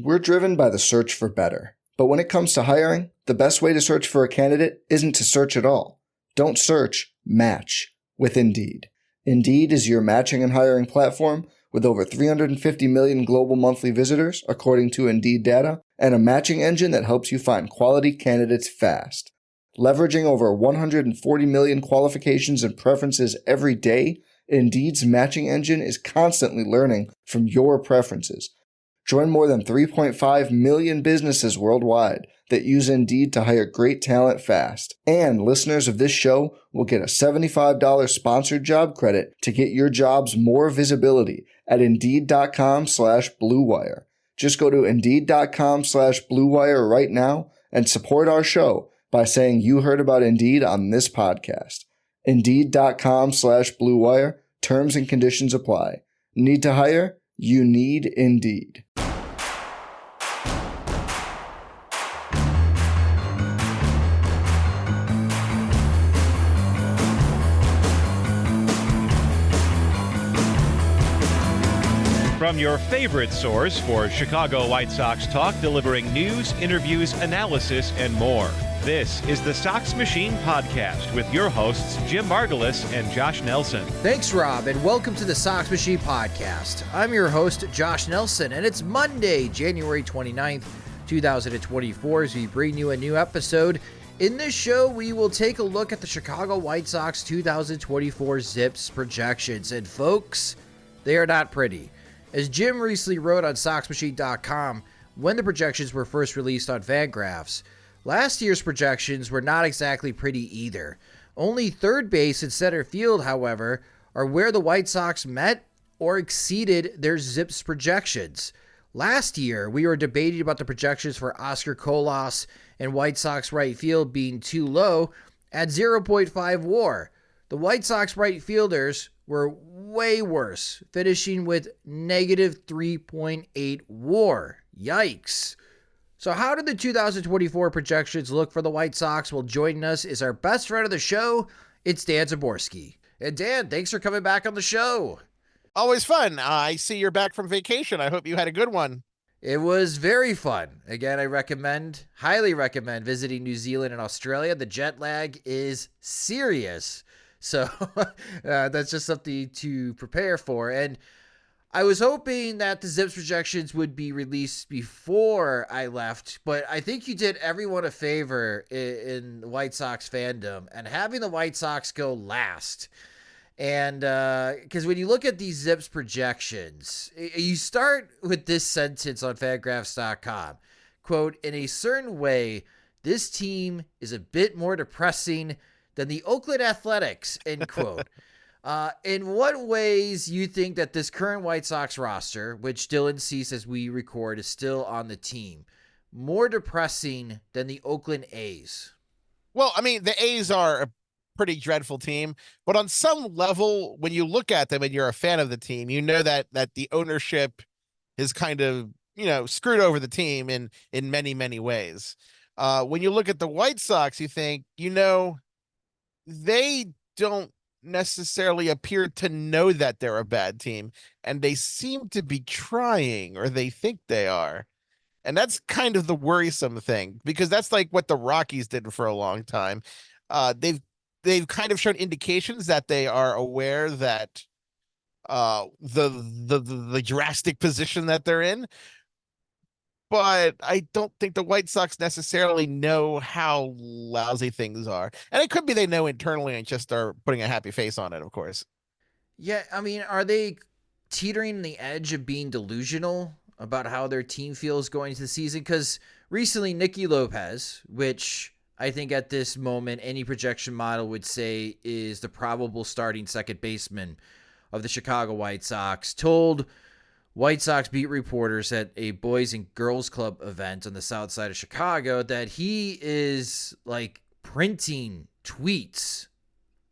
We're driven by the search for better. But when it comes to hiring, the best way to search for a candidate isn't to search at all. Don't search, match with Indeed. Indeed is your matching and hiring platform with over 350 million global monthly visitors, according to Indeed data, and a matching engine that helps you find quality candidates fast. Leveraging over 140 million qualifications and preferences every day, Indeed's matching engine is constantly learning from your preferences. Join more than 3.5 million businesses worldwide that use Indeed to hire great talent fast. And listeners of this show will get a $75 sponsored job credit to get your jobs more visibility at Indeed.com/Blue Wire. Just go to Indeed.com/Blue Wire right now and support our show by saying you heard about Indeed on this podcast. Indeed.com/Blue Wire. Terms and conditions apply. Need to hire? You need Indeed. From your favorite source for Chicago White Sox talk, delivering news, interviews, analysis, and more. This is the Sox Machine Podcast with your hosts, Jim Margulis and Josh Nelson. Thanks, Rob, and welcome to the Sox Machine Podcast. I'm your host, Josh Nelson, and it's Monday, January 29th, 2024, as we bring you a new episode. In this show, we will take a look at the Chicago White Sox 2024 ZIPS projections, and folks, they are not pretty. As Jim recently wrote on SoxMachine.com, when the projections were first released on Fangraphs, last year's projections were not exactly pretty either. Only third base and center field, however, are where the White Sox met or exceeded their ZIPS projections. Last year, we were debating about the projections for Oscar Colas and White Sox right field being too low at 0.5 WAR. The White Sox right fielders were way worse, finishing with negative 3.8 WAR. Yikes. So how did the 2024 projections look for the White Sox? Well, joining us is our best friend of the show. It's Dan Szymborski. And Dan, thanks for coming back on the show. Always fun. I see you're back from vacation. I hope you had a good one. It was very fun. Again, I highly recommend visiting New Zealand and Australia. The jet lag is serious. So that's just something to prepare for. And I was hoping that the ZIPS projections would be released before I left, but I think you did everyone a favor in the White Sox fandom and having the White Sox go last. And because when you look at these ZIPS projections, you start with this sentence on Fangraphs.com, quote, "In a certain way, this team is a bit more depressing than the Oakland Athletics," end quote. In what ways you think that this current White Sox roster, which Dylan Cease, as we record, is still on the team, more depressing than the Oakland A's? Well, I mean, the A's are a pretty dreadful team, but on some level, when you look at them and you're a fan of the team, you know that the ownership is kind of, screwed over the team in many, many ways. When you look at the White Sox, you think, they don't necessarily appear to know that they're a bad team, and they seem to be trying, or they think they are. And that's kind of the worrisome thing, because that's like what the Rockies did for a long time. They've kind of shown indications that they are aware that the drastic position that they're in. But I don't think the White Sox necessarily know how lousy things are. And it could be they know internally and just are putting a happy face on it, of course. Yeah, I mean, are they teetering the edge of being delusional about how their team feels going into the season? Because recently, Nicky Lopez, which I think at this moment, any projection model would say is the probable starting second baseman of the Chicago White Sox, told White Sox beat reporters at a Boys and Girls Club event on the south side of Chicago that he is like printing tweets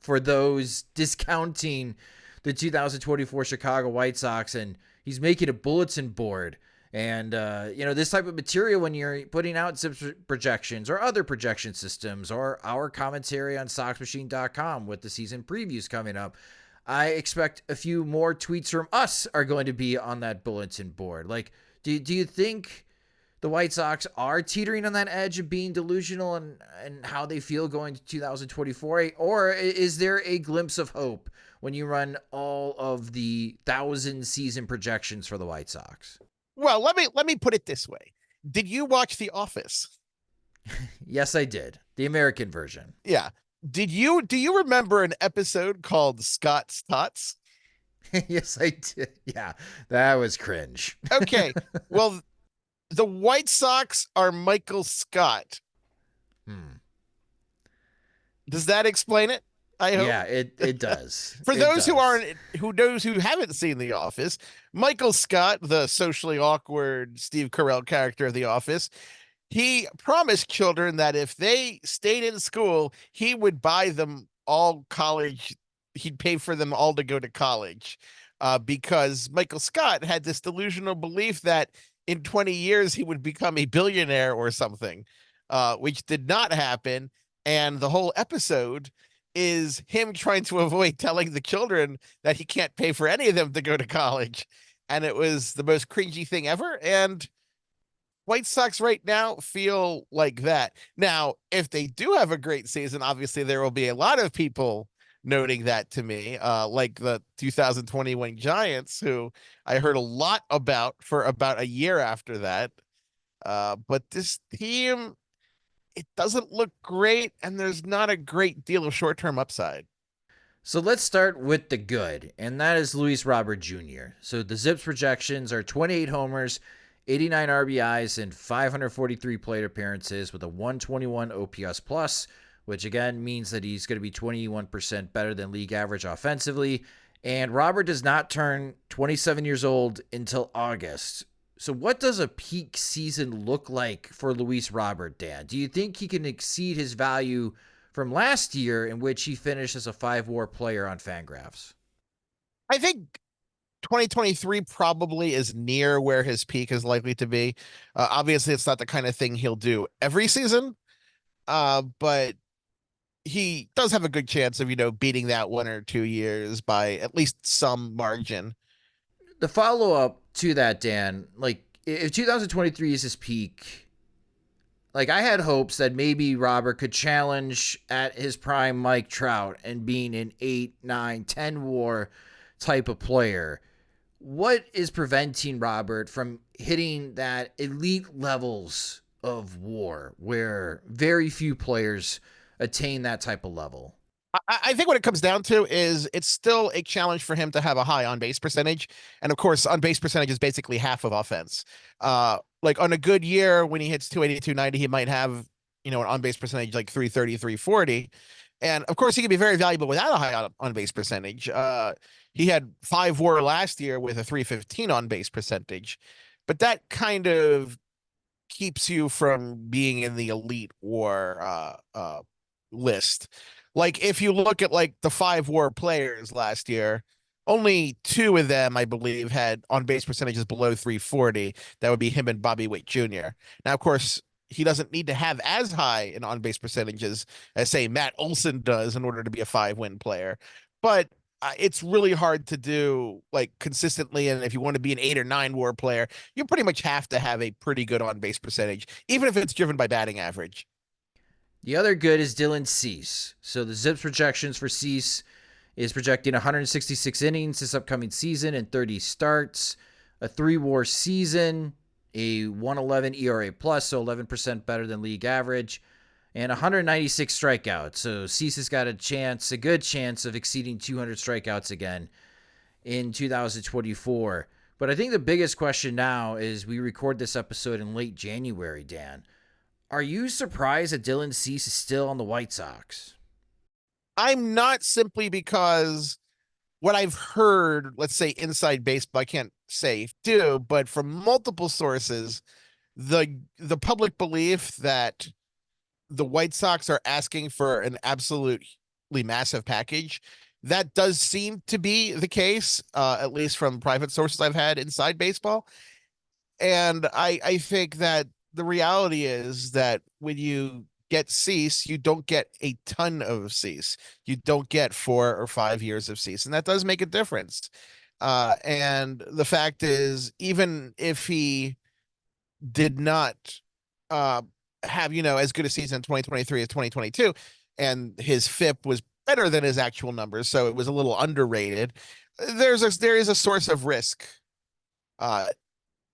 for those discounting the 2024 Chicago White Sox, and he's making a bulletin board. And, this type of material, when you're putting out ZIPS projections or other projection systems or our commentary on SoxMachine.com with the season previews coming up, I expect a few more tweets from us are going to be on that bulletin board. Like, do you think the White Sox are teetering on that edge of being delusional and how they feel going to 2024? Or is there a glimpse of hope when you run all of the 1,000 season projections for the White Sox? Well, let me put it this way. Did you watch The Office? Yes, I did. The American version. Yeah. Do you remember an episode called Scott's Tots? Yes, I did. Yeah, that was cringe. Okay. Well, the White Sox are Michael Scott. Does that explain it? I hope. Yeah, it does. For those who haven't seen The Office, Michael Scott, the socially awkward Steve Carell character of The Office, he promised children that if they stayed in school, he would buy them all college. He'd pay for them all to go to college, because Michael Scott had this delusional belief that in 20 years he would become a billionaire or something, which did not happen. And the whole episode is him trying to avoid telling the children that he can't pay for any of them to go to college. And it was the most cringy thing ever. And White Sox right now feel like that. Now, if they do have a great season, obviously there will be a lot of people noting that to me, like the 2021 Giants, who I heard a lot about for about a year after that. But this team, it doesn't look great, and there's not a great deal of short-term upside. So let's start with the good, and that is Luis Robert Jr. So the ZIPS projections are 28 homers, 89 RBIs, and 543 plate appearances with a 121 OPS plus, which again means that he's going to be 21% better than league average offensively. And Robert does not turn 27 years old until August. So what does a peak season look like for Luis Robert, Dan? Do you think he can exceed his value from last year, in which he finished as a 5-WAR player on Fangraphs? I think 2023 probably is near where his peak is likely to be. Obviously, it's not the kind of thing he'll do every season, but he does have a good chance of, beating that 1 or 2 years by at least some margin. The follow-up to that, Dan, like, if 2023 is his peak, like, I had hopes that maybe Robert could challenge at his prime Mike Trout and being an 8, 9, 10 WAR type of player. What is preventing Robert from hitting that elite levels of WAR where very few players attain that type of level? I think what it comes down to is it's still a challenge for him to have a high on-base percentage. And of course, on-base percentage is basically half of offense. Like on a good year, when he hits 280, 290, he might have, an on-base percentage like 330, 340. And of course, he can be very valuable without a high on-base percentage. He had 5 WAR last year with a 315 on-base percentage. But that kind of keeps you from being in the elite WAR list. Like, if you look at like the 5 WAR players last year, only 2 of them, I believe, had on-base percentages below 340. That would be him and Bobby Witt Jr. Now, of course, he doesn't need to have as high in on-base percentages as, say, Matt Olson does in order to be a 5-win player. But it's really hard to do, like, consistently. And if you want to be an 8 or 9 WAR player, you pretty much have to have a pretty good on-base percentage, even if it's driven by batting average. The other good is Dylan Cease. So the ZIPS projections for Cease is projecting 166 innings this upcoming season and 30 starts, a 3-WAR season, a 111 ERA plus, so 11% better than league average, and 196 strikeouts. So Cease has got a good chance of exceeding 200 strikeouts again in 2024. But I think the biggest question now is, we record this episode in late January, Dan. Are you surprised that Dylan Cease is still on the White Sox? I'm not, simply because what I've heard, let's say inside baseball, I can't say do, but from multiple sources, the public belief that the White Sox are asking for an absolutely massive package, that does seem to be the case, at least from private sources I've had inside baseball. And I think that the reality is that when you get Cease, you don't get a ton of Cease. You don't get 4 or 5 years of Cease, and that does make a difference. And the fact is, even if he did not have, as good a season in 2023 as 2022, and his FIP was better than his actual numbers, so it was a little underrated. There is a source of risk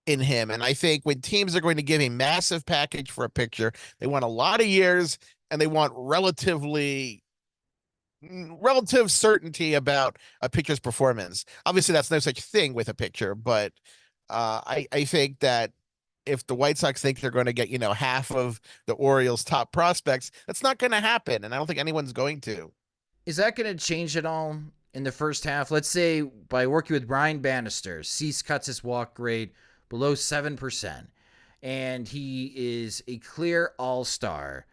in him, and I think when teams are going to give a massive package for a pitcher, they want a lot of years and they want relative certainty about a pitcher's performance. Obviously, that's no such thing with a pitcher, but I think that if the White Sox think they're going to get, half of the Orioles' top prospects, that's not going to happen, and I don't think anyone's going to. Is that going to change at all in the first half? Let's say by working with Brian Bannister, Cease cuts his walk rate below 7%, and he is a clear all-star.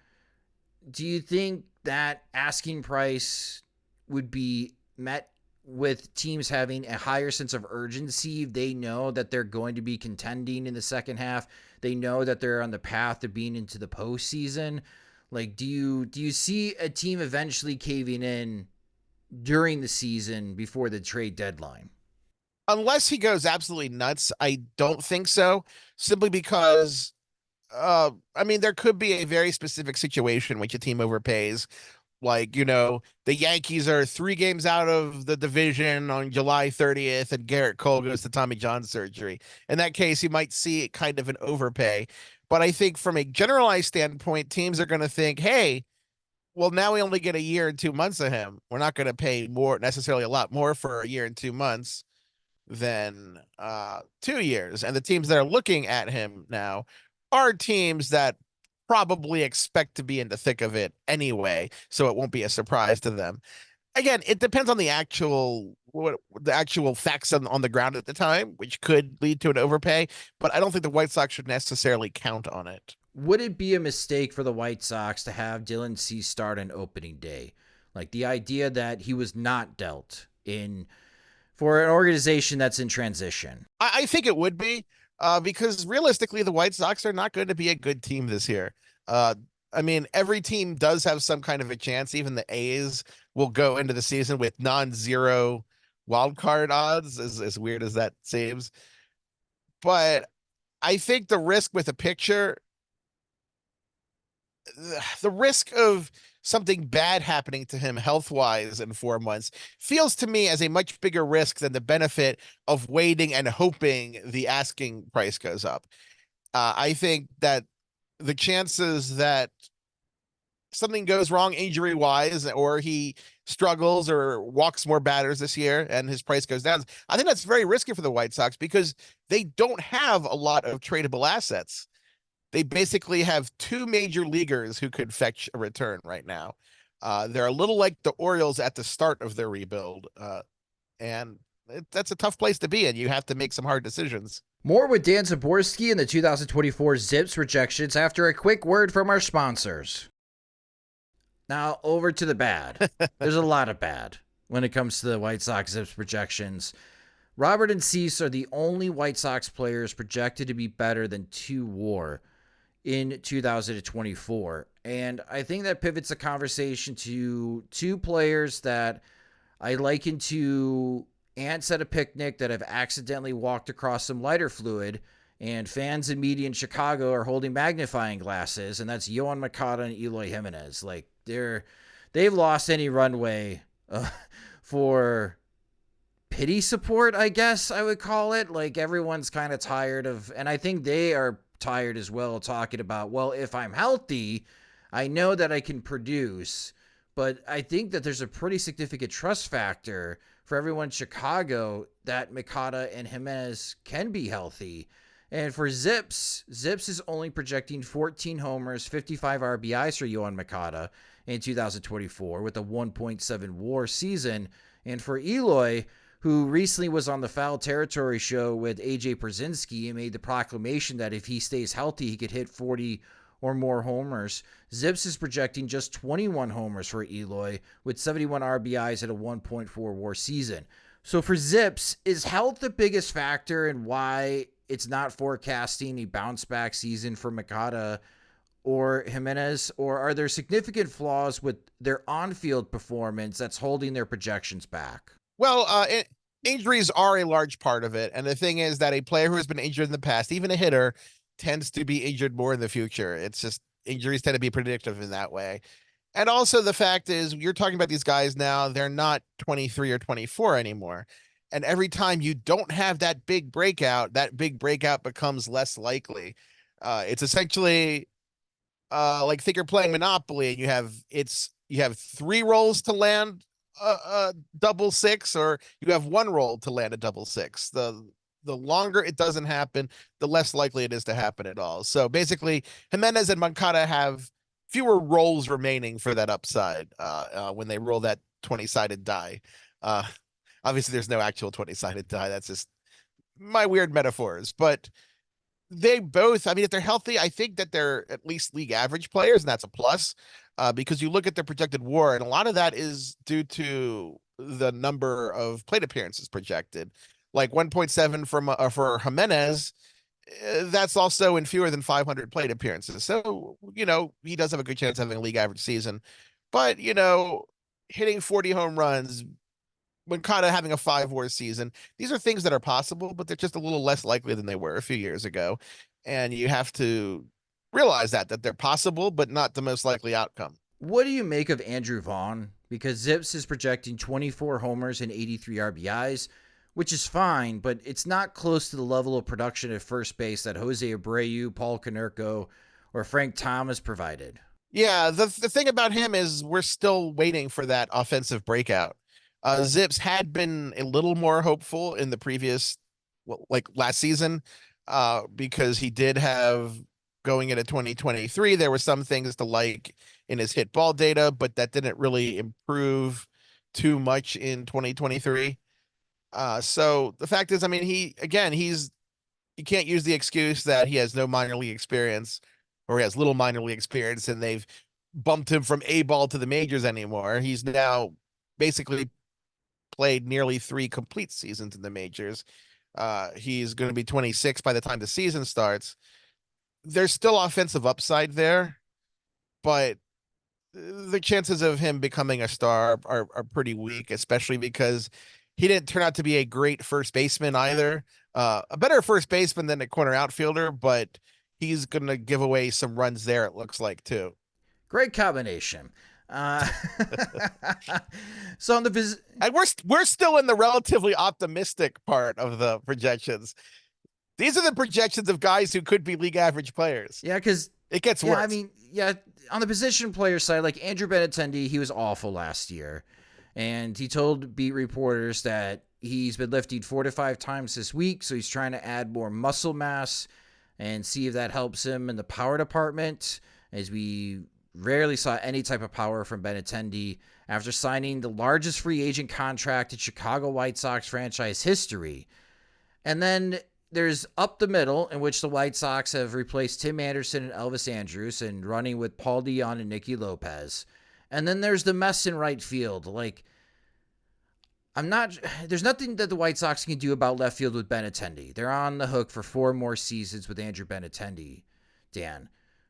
Do you think that asking price would be met with teams having a higher sense of urgency? They know that they're going to be contending in the second half. They know that they're on the path to being into the postseason. Like, do you see a team eventually caving in during the season before the trade deadline? Unless he goes absolutely nuts, I don't think so. Simply because, there could be a very specific situation which a team overpays. Like, the Yankees are 3 games out of the division on July 30th, and Garrett Cole goes to Tommy John surgery. In that case, you might see kind of an overpay. But I think from a generalized standpoint, teams are going to think, hey, well, now we only get a year and 2 months of him. We're not going to pay necessarily a lot more for a year and 2 months than 2 years. And the teams that are looking at him now are teams that probably expect to be in the thick of it anyway, so it won't be a surprise to them. Again, it depends on the actual facts on the ground at the time, which could lead to an overpay, but I don't think the White Sox should necessarily count on it. Would it be a mistake for the White Sox to have Dylan Cease start on opening day? Like, the idea that he was not dealt in for an organization that's in transition. I think it would be, because realistically, the White Sox are not going to be a good team this year. Every team does have some kind of a chance. Even the A's will go into the season with non-zero wild card odds, as weird as that seems. But I think the risk with a pitcher, the risk of something bad happening to him health-wise in 4 months feels to me as a much bigger risk than the benefit of waiting and hoping the asking price goes up. I think that the chances that something goes wrong injury-wise, or he struggles or walks more batters this year and his price goes down, I think that's very risky for the White Sox because they don't have a lot of tradable assets. They basically have 2 major leaguers who could fetch a return right now. They're a little like the Orioles at the start of their rebuild, and that's a tough place to be in. You have to make some hard decisions. More with Dan Szymborski and the 2024 ZIPS projections after a quick word from our sponsors. Now, over to the bad. There's a lot of bad when it comes to the White Sox ZIPS projections. Robert and Cease are the only White Sox players projected to be better than 2 WAR in 2024. And I think that pivots the conversation to 2 players that I liken to ants at a picnic that have accidentally walked across some lighter fluid, and fans and media in Chicago are holding magnifying glasses, and that's Yoan Moncada and Eloy Jimenez. Like, they've lost any runway for pity support, I guess I would call it. Like, everyone's kind of tired of, and I think they are tired as well, talking about, well, if I'm healthy, I know that I can produce. But I think that there's a pretty significant trust factor for everyone in Chicago that Moncada and Jimenez can be healthy. And for ZIPS is only projecting 14 homers, 55 RBIs for Yoan Moncada in 2024 with a 1.7 WAR season. And for Eloy, who recently was on the Foul Territory show with AJ Pierzynski and made the proclamation that if he stays healthy, he could hit 40 or more homers. ZIPS is projecting just 21 homers for Eloy with 71 RBIs at a 1.4 WAR season. So for ZIPS, is health the biggest factor in why it's not forecasting a bounce back season for Moncada or Jimenez, or are there significant flaws with their on-field performance that's holding their projections back? Well, injuries are a large part of it. And the thing is that a player who has been injured in the past, even a hitter, tends to be injured more in the future. It's just injuries tend to be predictive in that way. And also the fact is, you're talking about these guys now, they're not 23 or 24 anymore. And every time you don't have that big breakout becomes less likely. It's essentially like think you're playing Monopoly and you have 3 rolls to land a double six, or you have 1 roll to land a double six. The longer it doesn't happen, the less likely it is to happen at all. So basically, Jimenez and Moncada have fewer rolls remaining for that upside when they roll that 20-sided die. Obviously, there's no actual 20-sided die. That's just my weird metaphors. But they both, I mean, if they're healthy, I think that they're at least league average players, and that's a plus because you look at their projected WAR, and a lot of that is due to the number of plate appearances projected. Like 1.7 for Jimenez, that's also in fewer than 500 plate appearances. So, he does have a good chance of having a league average season. But, hitting 40 home runs, Moncada having a 5 WAR season, these are things that are possible, but they're just a little less likely than they were a few years ago. And you have to realize that they're possible, but not the most likely outcome. What do you make of Andrew Vaughn? Because ZIPS is projecting 24 homers and 83 RBIs, which is fine, but it's not close to the level of production at first base that Jose Abreu, Paul Konerko, or Frank Thomas provided. Yeah, the thing about him is we're still waiting for that offensive breakout. ZIPS had been a little more hopeful in the previous, like last season, because he did have, going into 2023, there were some things to like in his hit ball data, but that didn't really improve too much in 2023. So the fact is, I mean, you can't use the excuse that he has no minor league experience or he has little minor league experience and they've bumped him from A ball to the majors anymore. He's now basically played nearly 3 complete seasons in the majors. He's going to be 26 by the time the season starts. There's still offensive upside there, but the chances of him becoming a star are pretty weak, especially because he didn't turn out to be a great first baseman either. A better first baseman than a corner outfielder, but he's going to give away some runs there, it looks like, too. Great combination. So on the and we're still in the relatively optimistic part of the projections. These are the projections of guys who could be league average players. Yeah, because it gets worse. I mean, on the position player side, like Andrew Benintendi, he was awful last year. And he told beat reporters that he's been lifting 4 to 5 times this week, so he's trying to add more muscle mass and see if that helps him in the power department, as we rarely saw any type of power from Benintendi after signing the largest free agent contract in Chicago White Sox franchise history. And then there's up the middle, in which the White Sox have replaced Tim Anderson and Elvis Andrus and running with Paul DeJong and Nicky Lopez. And then there's the mess in right field. Like, there's nothing that the White Sox can do about left field with Benintendi. They're on the hook for 4 more seasons with Andrew Benintendi, Dan.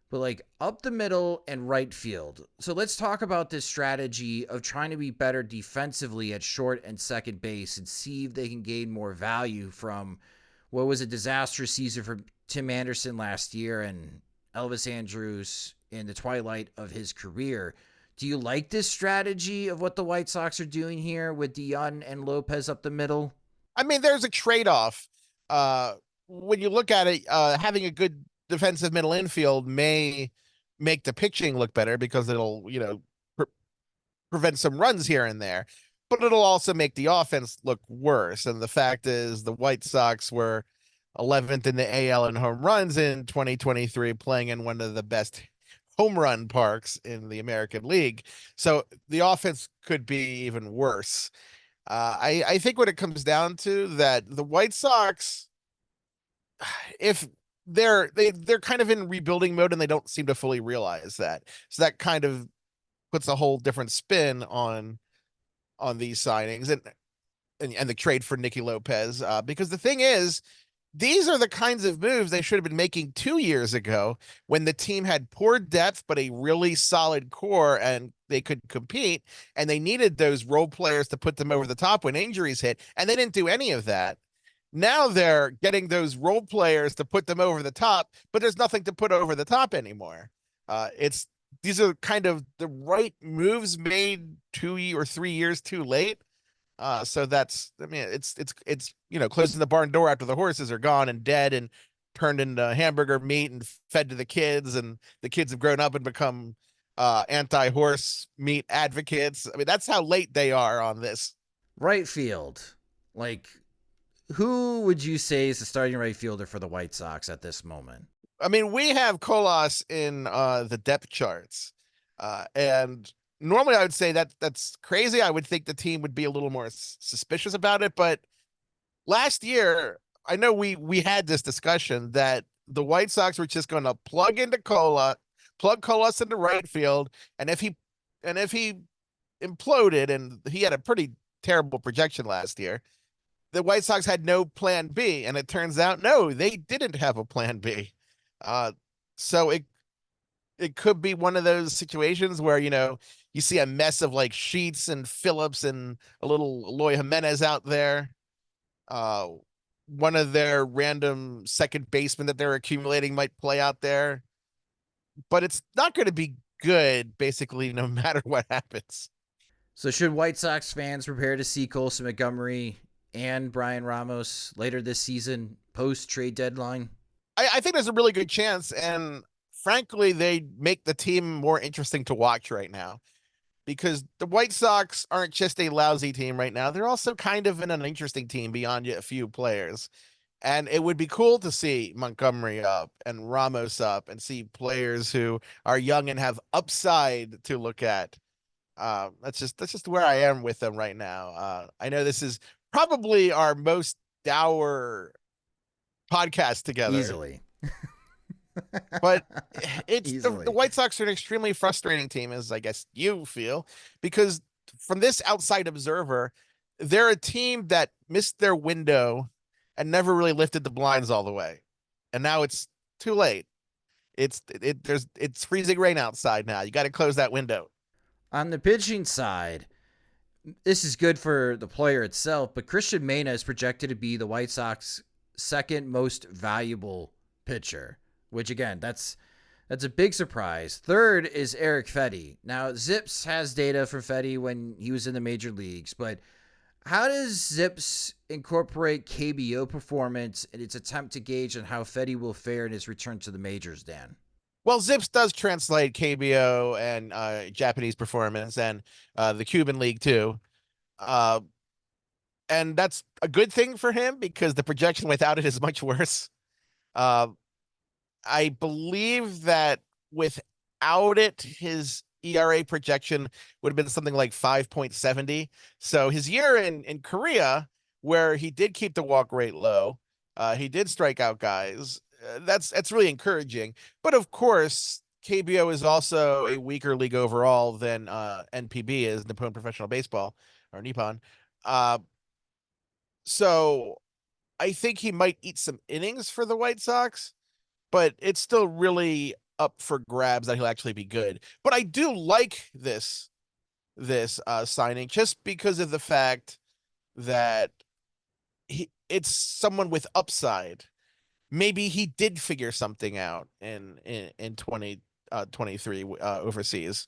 But like up the middle and right field. So let's talk about this strategy of trying to be better defensively at short and second base and see if they can gain more value from what was a disastrous season for Tim Anderson last year and Elvis Andrus in the twilight of his career. Do you like this strategy of what the White Sox are doing here with DeJong and Lopez up the middle? I mean, there's a trade-off. When you look at it, having a good defensive middle infield may make the pitching look better because it'll, prevent some runs here and there, but it'll also make the offense look worse. And the fact is the White Sox were 11th in the AL in home runs in 2023, playing in one of the best home run parks in the American League. So the offense could be even worse. I think what it comes down to that the White Sox, if they're kind of in rebuilding mode and they don't seem to fully realize that. So that kind of puts a whole different spin on these signings and the trade for Nicky Lopez. Because the thing is, these are the kinds of moves they should have been making 2 years ago when the team had poor depth, but a really solid core and they could compete. And they needed those role players to put them over the top when injuries hit. And they didn't do any of that. Now they're getting those role players to put them over the top, but there's nothing to put over the top anymore. These are kind of the right moves made 2 or 3 years too late. So it's closing the barn door after the horses are gone and dead and turned into hamburger meat and fed to the kids, and the kids have grown up and become anti-horse meat advocates. I mean, that's how late they are on this. Right field. Like, who would you say is the starting right fielder for the White Sox at this moment? I mean, we have Colas in the depth charts, and normally I would say that's crazy. I would think the team would be a little more suspicious about it, but last year, I know we had this discussion that the White Sox were just going to plug Colas into right field, and if he imploded, and he had a pretty terrible projection last year, the White Sox had no plan B, and it turns out no, they didn't have a plan B. So it could be one of those situations where you see a mess of like Sheets and Phillips and a little Eloy Jimenez out there. One of their random second basemen that they're accumulating might play out there, but it's not going to be good basically no matter what happens. So should White Sox fans prepare to see Colson Montgomery and Brian Ramos later this season post trade deadline? I think there's a really good chance, and frankly, they make the team more interesting to watch right now, because the White Sox aren't just a lousy team right now. They're also kind of an uninteresting team beyond a few players. And it would be cool to see Montgomery up and Ramos up and see players who are young and have upside to look at. That's just where I am with them right now. I know this is probably our most dour podcast together. Easily. But it's the White Sox are an extremely frustrating team, as I guess you feel, because from this outside observer, they're a team that missed their window and never really lifted the blinds all the way. And now it's too late. It's freezing rain outside now. You got to close that window. On the pitching side, this is good for the player itself, but Christian Mena is projected to be the White Sox second most valuable pitcher, which again, that's a big surprise. Third is Erick Fedde. Now, ZIPS has data for Fedde when he was in the major leagues, but how does ZIPS incorporate KBO performance in its attempt to gauge on how Fedde will fare in his return to the majors, Dan? Well, ZIPS does translate KBO and Japanese performance and the Cuban League too. And that's a good thing for him because the projection without it is much worse. I believe that without it, his ERA projection would have been something like 5.70. So his year in Korea, where he did keep the walk rate low, he did strike out guys. That's really encouraging. But of course, KBO is also a weaker league overall than NPB is, Nippon Professional Baseball, or Nippon. So I think he might eat some innings for the White Sox, but it's still really up for grabs that he'll actually be good. But I do like this signing just because of the fact that it's someone with upside. Maybe he did figure something out in 2023 overseas.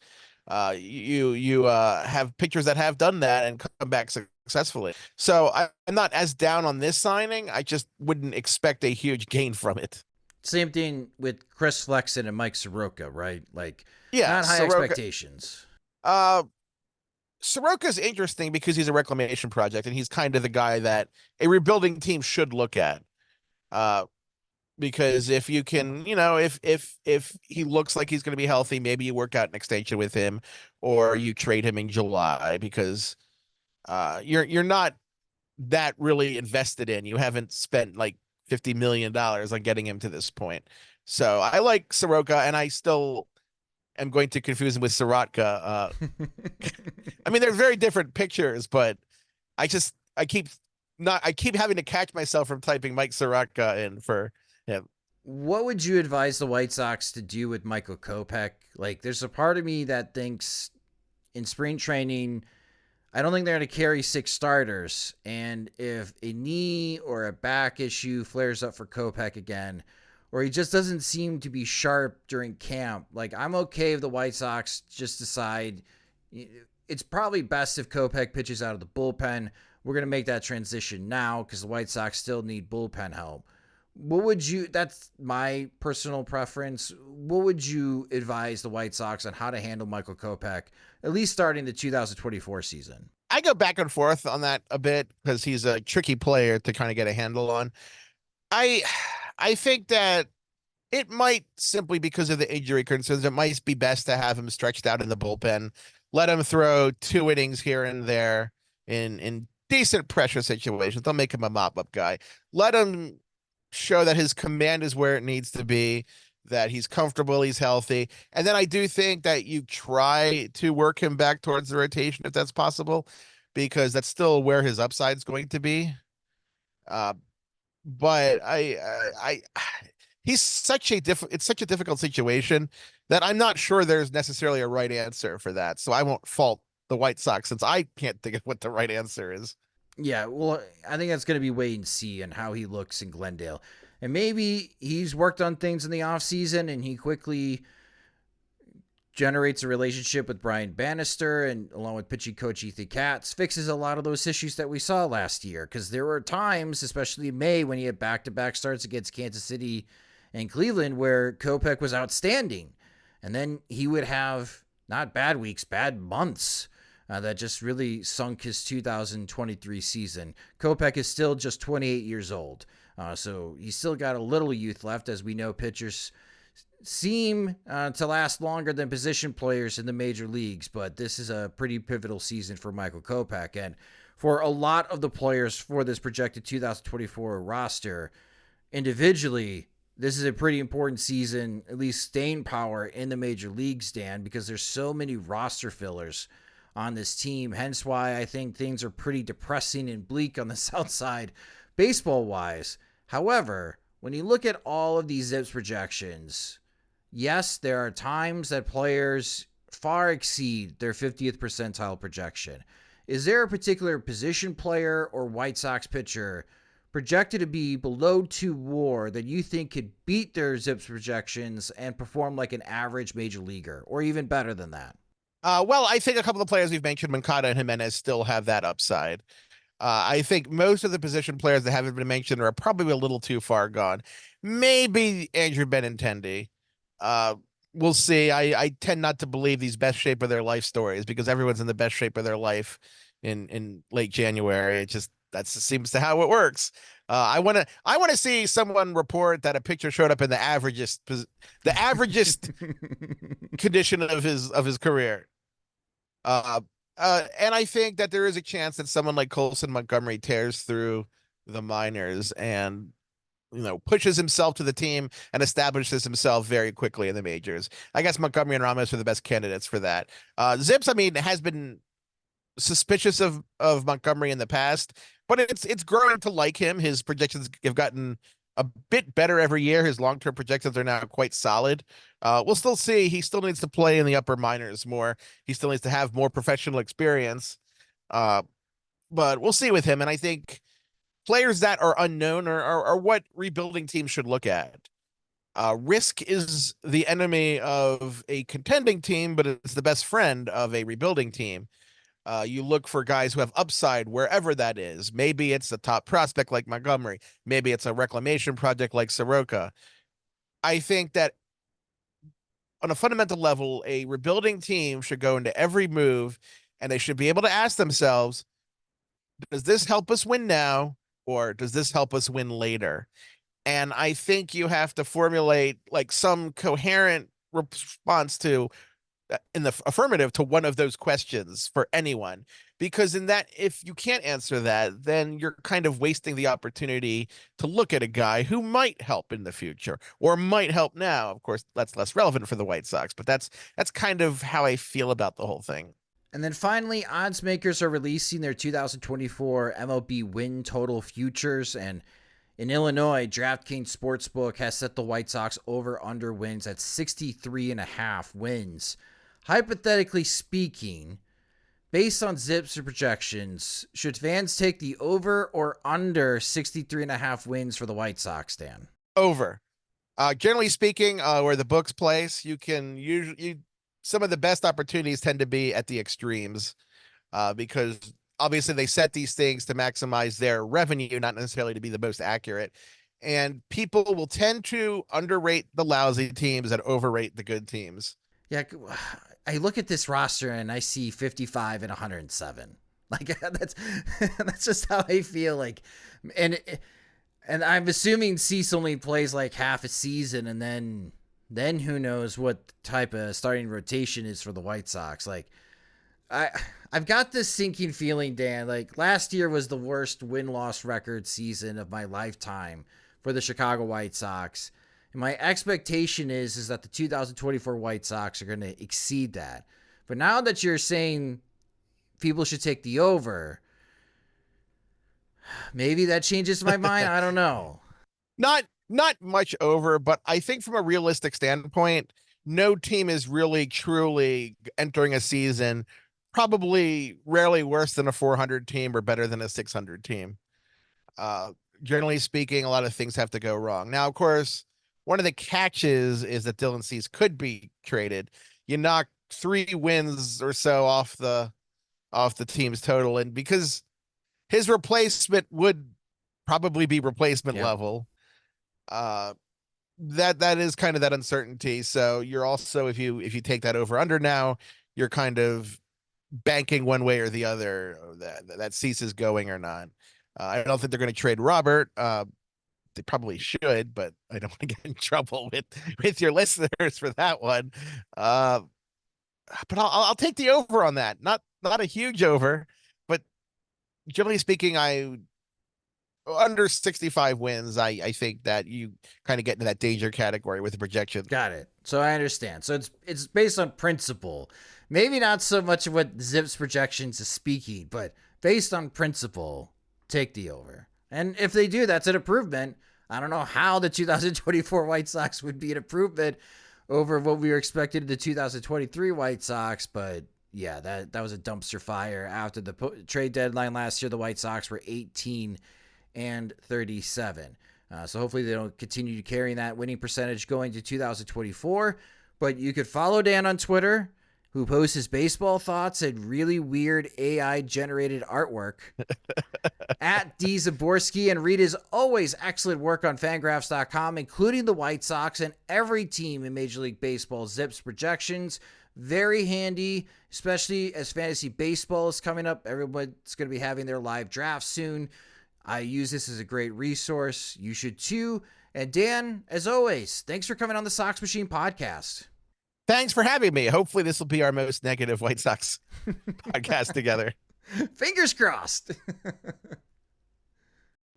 You have pitchers that have done that and come back successfully. So I'm not as down on this signing. I just wouldn't expect a huge gain from it. Same thing with Chris Flexen and Mike Soroka, right? Like, yeah, not high expectations. Soroka's interesting because he's a reclamation project, and he's kind of the guy that a rebuilding team should look at. Because if you can, if he looks like he's going to be healthy, maybe you work out an extension with him, or you trade him in July because you're not that really invested in. You haven't spent like $50 million on getting him to this point. So I like Soroka, and I still am going to confuse him with Sorotka. I mean, they're very different pictures, but I keep having to catch myself from typing Mike Soroka in for him. What would you advise the White Sox to do with Michael Kopech? Like, there's a part of me that thinks in spring training, I don't think they're going to carry 6 starters. And if a knee or a back issue flares up for Kopech again, or he just doesn't seem to be sharp during camp, like, I'm okay if the White Sox just decide it's probably best if Kopech pitches out of the bullpen. We're going to make that transition now because the White Sox still need bullpen help. That's my personal preference. What would you advise the White Sox on how to handle Michael Kopech, at least starting the 2024 season? I go back and forth on that a bit because he's a tricky player to kind of get a handle on. I think that it might, simply because of the injury concerns, it might be best to have him stretched out in the bullpen, let him throw 2 innings here and there in decent pressure situations. Don't make him a mop-up guy. Let him show that his command is where it needs to be, that he's comfortable, he's healthy. And then I do think that you try to work him back towards the rotation if that's possible, because that's still where his upside is going to be. But he's it's such a difficult situation that I'm not sure there's necessarily a right answer for that. So I won't fault the White Sox since I can't think of what the right answer is. Yeah, well, I think that's going to be wait and see on how he looks in Glendale. And maybe he's worked on things in the offseason and he quickly generates a relationship with Brian Bannister and along with pitching coach Ethan Katz, fixes a lot of those issues that we saw last year. Because there were times, especially in May, when he had back-to-back starts against Kansas City and Cleveland, where Kopech was outstanding. And then he would have not bad weeks, bad months. That just really sunk his 2023 season. Kopech is still just 28 years old. So he's still got a little youth left. As we know, pitchers seem to last longer than position players in the major leagues. But this is a pretty pivotal season for Michael Kopech. And for a lot of the players for this projected 2024 roster, individually, this is a pretty important season, at least staying power in the major leagues, Dan, because there's so many roster fillers on this team. Hence why I think things are pretty depressing and bleak on the South Side baseball-wise. However, when you look at all of these ZIPS projections, yes, there are times that players far exceed their 50th percentile projection. Is there a particular position player or White Sox pitcher projected to be below 2 WAR that you think could beat their ZIPS projections and perform like an average major leaguer, or even better than that? Well, I think a couple of players we've mentioned, Moncada and Jimenez, still have that upside. I think most of the position players that haven't been mentioned are probably a little too far gone. Maybe Andrew Benintendi. We'll see. I tend not to believe these best shape of their life stories because everyone's in the best shape of their life in late January. That seems to how it works. I want to see someone report that a picture showed up in the averagest condition of his career. And I think that there is a chance that someone like Colson Montgomery tears through the minors and, pushes himself to the team and establishes himself very quickly in the majors. I guess Montgomery and Ramos are the best candidates for that. ZIPS, has been suspicious of Montgomery in the past, but it's growing to like him. His projections have gotten a bit better every year. His long-term projections are now quite solid. We'll still see. He still needs to play in the upper minors more. He still needs to have more professional experience. But we'll see with him. And I think players that are unknown are what rebuilding teams should look at. Risk is the enemy of a contending team, but it's the best friend of a rebuilding team. You look for guys who have upside wherever that is. Maybe it's a top prospect like Montgomery. Maybe it's a reclamation project like Soroka. I think that on a fundamental level, a rebuilding team should go into every move and they should be able to ask themselves, does this help us win now or does this help us win later? And I think you have to formulate like some coherent response to in the affirmative to one of those questions for anyone, because in that, if you can't answer that, then you're kind of wasting the opportunity to look at a guy who might help in the future or might help now. Of course, that's less relevant for the White Sox, but that's kind of how I feel about the whole thing. And then finally, odds makers are releasing their 2024 MLB win total futures. And in Illinois, DraftKings Sportsbook has set the White Sox over-under wins at 63.5 wins. Hypothetically speaking, based on ZIPS projections, should fans take the over or under 63.5 wins for the White Sox, Dan? Over. Generally speaking, where the books place, you can usually some of the best opportunities tend to be at the extremes, because obviously they set these things to maximize their revenue, not necessarily to be the most accurate. And people will tend to underrate the lousy teams and overrate the good teams. Yeah, I look at this roster and I see 55 and 107. Like that's just how I feel. Like, and I'm assuming Cease only plays like half a season, and then who knows what type of starting rotation is for the White Sox. Like, I've got this sinking feeling, Dan. Like, last year was the worst win-loss record season of my lifetime for the Chicago White Sox. And my expectation is that the 2024 White Sox are going to exceed that. But now that you're saying people should take the over, maybe that changes my mind. I don't know. Not much over, but I think from a realistic standpoint, no team is really truly entering a season probably rarely worse than a 400 team or better than a 600 team. Generally speaking, a lot of things have to go wrong. Now, of course, one of the catches is that Dylan Cease could be traded. You knock 3 wins or so off the team's total, and because his replacement would probably be replacement level, that is kind of that uncertainty. So you're also, if you take that over under now, you're kind of banking one way or the other that Cease is going or not. I don't think they're going to trade Robert. They probably should, but I don't want to get in trouble with your listeners for that one. But I'll take the over on that. Not a huge over, but generally speaking, under 65 wins, I think that you kind of get into that danger category with the projection. Got it. So I understand. So it's based on principle. Maybe not so much of what ZIPS projections is speaking, but based on principle, take the over. And if they do, that's an improvement. I don't know how the 2024 White Sox would be an improvement over what we were expecting of the 2023 White Sox, but yeah, that was a dumpster fire. After the trade deadline last year, the White Sox were 18 and 37. So hopefully they don't continue carrying that winning percentage going to 2024. But you could follow Dan on Twitter, who posts his baseball thoughts and really weird AI-generated artwork, at Szymborski, and read his always excellent work on Fangraphs.com, including the White Sox and every team in Major League Baseball ZIPS projections. Very handy, especially as fantasy baseball is coming up. Everyone's going to be having their live draft soon. I use this as a great resource. You should too. And Dan, as always, thanks for coming on the Sox Machine podcast. Thanks for having me. Hopefully this will be our most negative White Sox podcast together. Fingers crossed.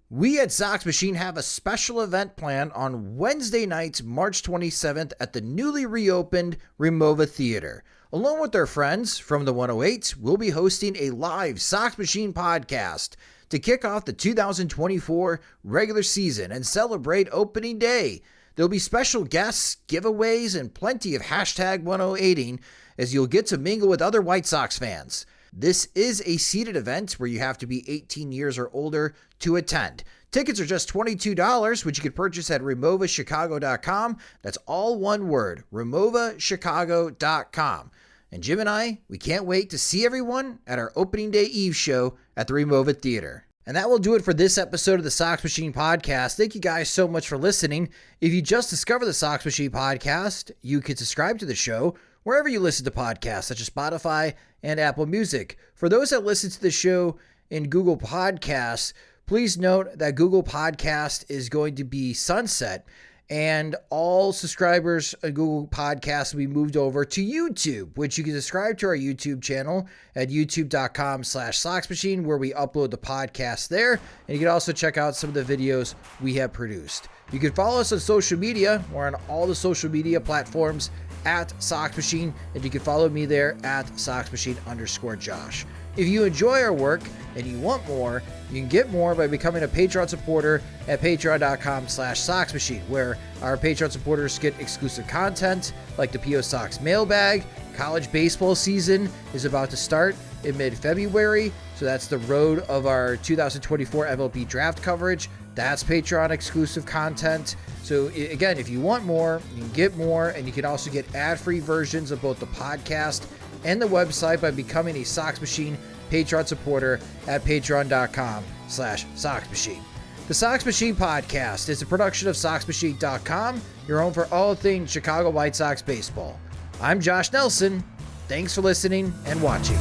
We at Sox Machine have a special event planned on Wednesday night, March 27th at the newly reopened Remova Theater. Along with our friends from the 108, we'll be hosting a live Sox Machine podcast to kick off the 2024 regular season and celebrate opening day. There'll be special guests, giveaways, and plenty of #1080 as you'll get to mingle with other White Sox fans. This is a seated event where you have to be 18 years or older to attend. Tickets are just $22, which you can purchase at removachicago.com. That's all one word, removachicago.com. And Jim and I, we can't wait to see everyone at our opening day eve show at the Remova Theater. And that will do it for this episode of the Sox Machine podcast. Thank you guys so much for listening. If you just discovered the Sox Machine podcast, you can subscribe to the show wherever you listen to podcasts, such as Spotify and Apple Music. For those that listen to the show in Google Podcasts, please note that Google Podcast is going to be sunset, and all subscribers of Google Podcasts will be moved over to YouTube, which you can subscribe to our YouTube channel at youtube.com/SoxMachine, where we upload the podcast there. And you can also check out some of the videos we have produced. You can follow us on social media. We're on all the social media platforms at Sox Machine, and you can follow me there at SoxMachine_Josh. If you enjoy our work and you want more, you can get more by becoming a Patreon supporter at patreon.com/SoxMachine, where our Patreon supporters get exclusive content like the P.O. Sox mailbag. College baseball season is about to start in mid-February, so that's the road of our 2024 MLB draft coverage. That's Patreon exclusive content. So again, if you want more, you can get more, and you can also get ad-free versions of both the podcast and the website by becoming a Sox Machine Patreon supporter at patreon.com/SoxMachine. The Sox Machine podcast is a production of SoxMachine.com, your home for all things Chicago White Sox baseball. I'm Josh Nelson. Thanks for listening and watching.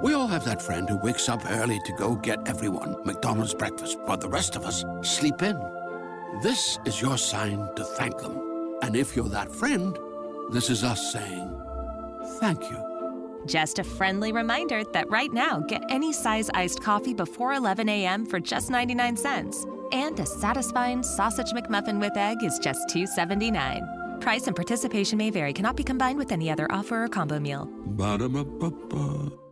We all have that friend who wakes up early to go get everyone McDonald's breakfast, while the rest of us sleep in. This is your sign to thank them. And if you're that friend, this is us saying thank you. Just a friendly reminder that right now, get any size iced coffee before 11 a.m. for just 99 cents. And a satisfying sausage McMuffin with egg is just $2.79. Price and participation may vary. Cannot be combined with any other offer or combo meal. Ba-da-ba-ba-ba.